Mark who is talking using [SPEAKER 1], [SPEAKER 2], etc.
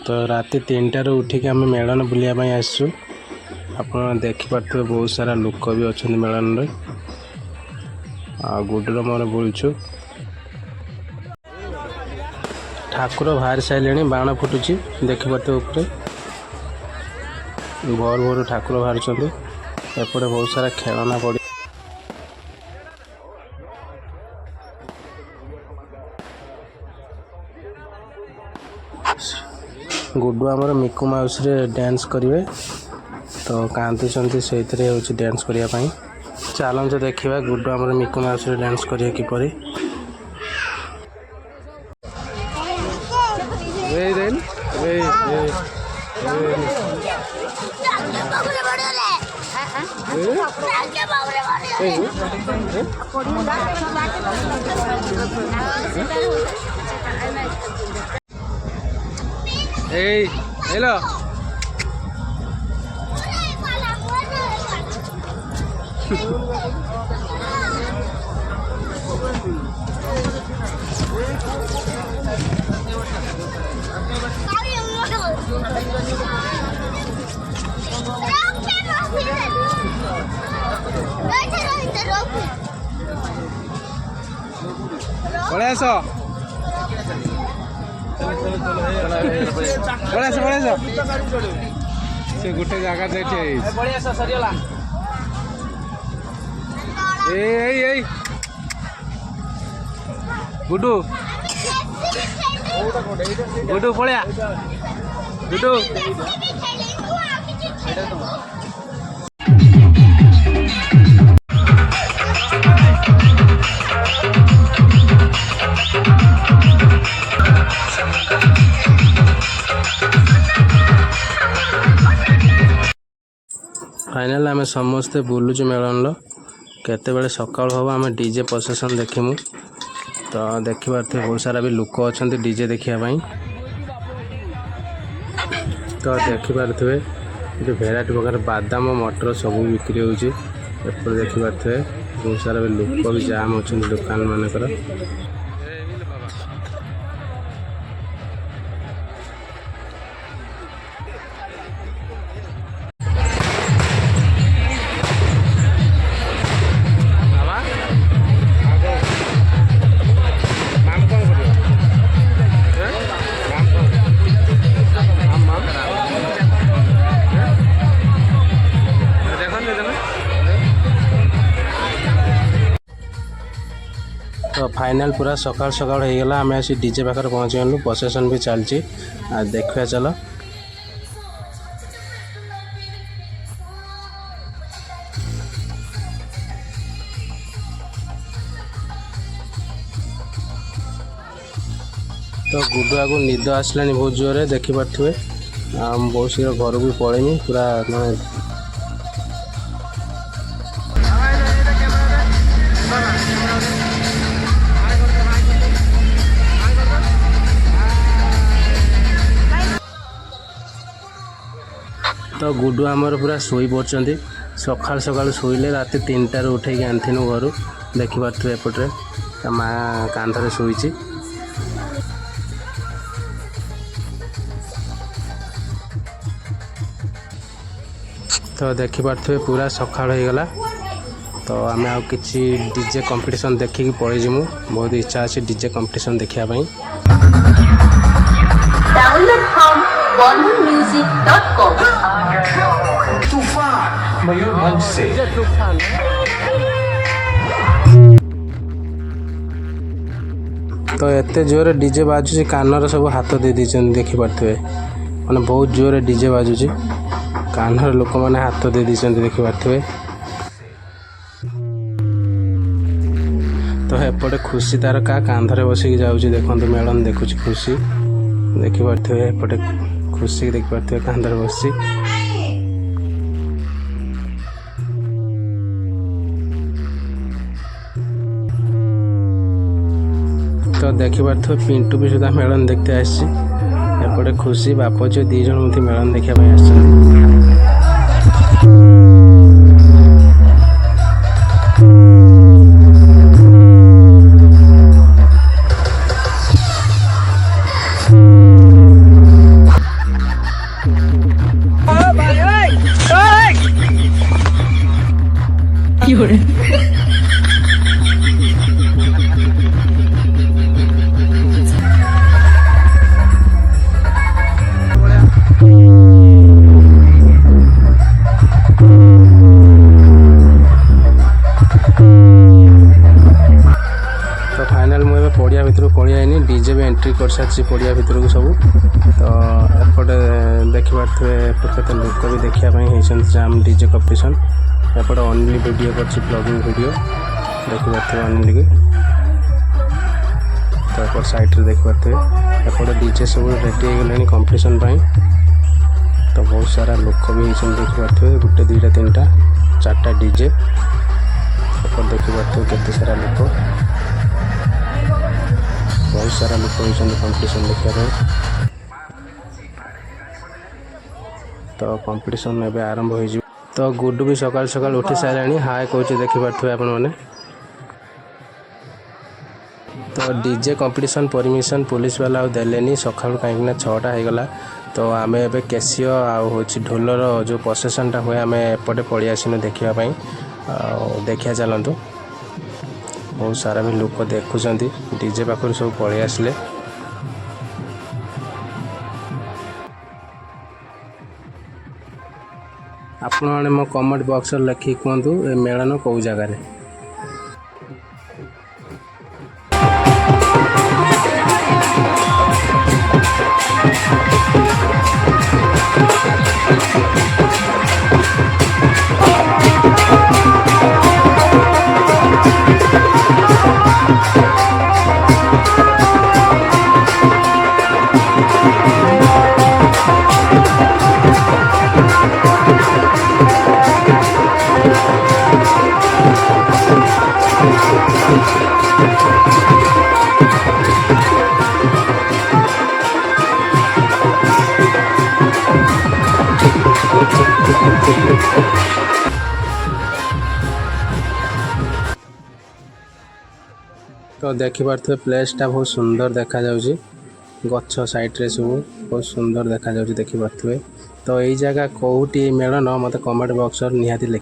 [SPEAKER 1] तो राति 3टार उठिक आम मेलन बुलायापाई आसु। आप देखिपे बहुत सारा लोक भी अच्छा मेलन रे। गुडुर मोर बुलचु। ठाकुर बाहर सारे बाण फुटुची देखिपे उपरे भोर भोर ठाकुर बाहर एपटे बहुत सारा खेलना पड़ी। गुड्डू आमर मिकु माउस रे डांस करेंगे तो कांदुचंती से डांस करने। चलते देखा गुड्डू आमर मिकु माउस रे डांस करेंगे किपरि। हेलो पलैस से गोटे जगह गुडू गुडू पलिया गुडू फाइनल आम समस्ते बुलुचु मेलन केते बेले सकाळ हम आम डीजे प्रोसेसन देखिमु। तो देखिपे बहुत सारा भी लोक अच्छा डीजे देखापी। तो देखिपे ये भेराइटी प्रकार बादाम मटर सब बिक्री होची। देखिपे बहुत सारा भी लोक भी जाम अच्छा दुकान मानकर। तो फाइनल पूरा सकाल सकाल हो गला आम आसी डीजे पाखे पहुँच गलु। प्रोसेसन भी चलती देखा चलो। तो गुडुआ को निद आसला बहुत जोर देखिपे बहुत शीघ्र घर भी पलैनी पूरा मैं तो गुडू आमर पूरा शोई पड़ते सकाल सकाल शोले राति 3टार उठे आनथिनु घर देखिपे एपटे माँ कांधरे शोची। तो देखिपे पूरा सकाल हो गला। तो आम आ कि डीजे कंपटीशन देखिकी पलि जिमु। बहुत इच्छा अच्छे डीजे कंपटीशन देखापी। तो एते जोर डीजे बाजुची कानर सब हाथ दे दीचन देखिपे माने बहुत जोर डीजे बाजुची कानर लोक मैंने हाथ दे दीचन देखिपे। तो एपटे खुशी तार का कांधरे बसिक जाऊँगी देखो मेलन देखुची खुशी देखिपे एपटे खुशी देखिपे कांधरे बसी। तो देखिपे पिंटू भी सुधा मेलन देखते आसी। एपटे खुशी बाप झील 2 जन मेलन देखापी आस। डीजे भी एंट्री कर सारी पड़िया भितर को सब। तो एपटे देखिपे एपटे लोक भी देखापी जाम डीजे कम्पिटिशन। एपटे अनिल वीडियो कर ब्लॉगिंग वीडियो देखिपे अनिल की। तो एपट साइड देखिपे एपटे डीजे सब रेडी हो गले कम्पिटिशन। तो बहुत सारा लोक भी देखिपे गोटे दुईटा तीन टा चार्टा डीजे देखिपे केते सारा लोक बहुत सारा लोक होती कम्पिटिशन देखा। तो कम्पिटिशन एवं आरंभ हो। तो गुड्डू भी सकाल सकाल उठी सारे हाय कौच देखिपे आपण मैंने। तो डीजे कम्पिटिशन परमिशन पुलिस वाला देलेनी सकाल कहीं 6टा होगला। तो आम ए कैसियो आउ ढोलर जो प्रोसेसनटा हुए आम एपटे पलि आसनु देखापी। देखिया चलतु बहुत सारा भी लोक देखुं डीजे पाखर सब पलि आसिले। आपण मैंने मो कमेंट बॉक्स लिखि कहतु ए मेलन कौ जगार। तो देखिपे प्लेसटा बहुत सुंदर देखा जाउची। गछ साइड रे सब बहुत सुंदर देखा जाउची देखिपे। तो यही जगह कौटी मेलन मत कमेंट बॉक्स निहाती।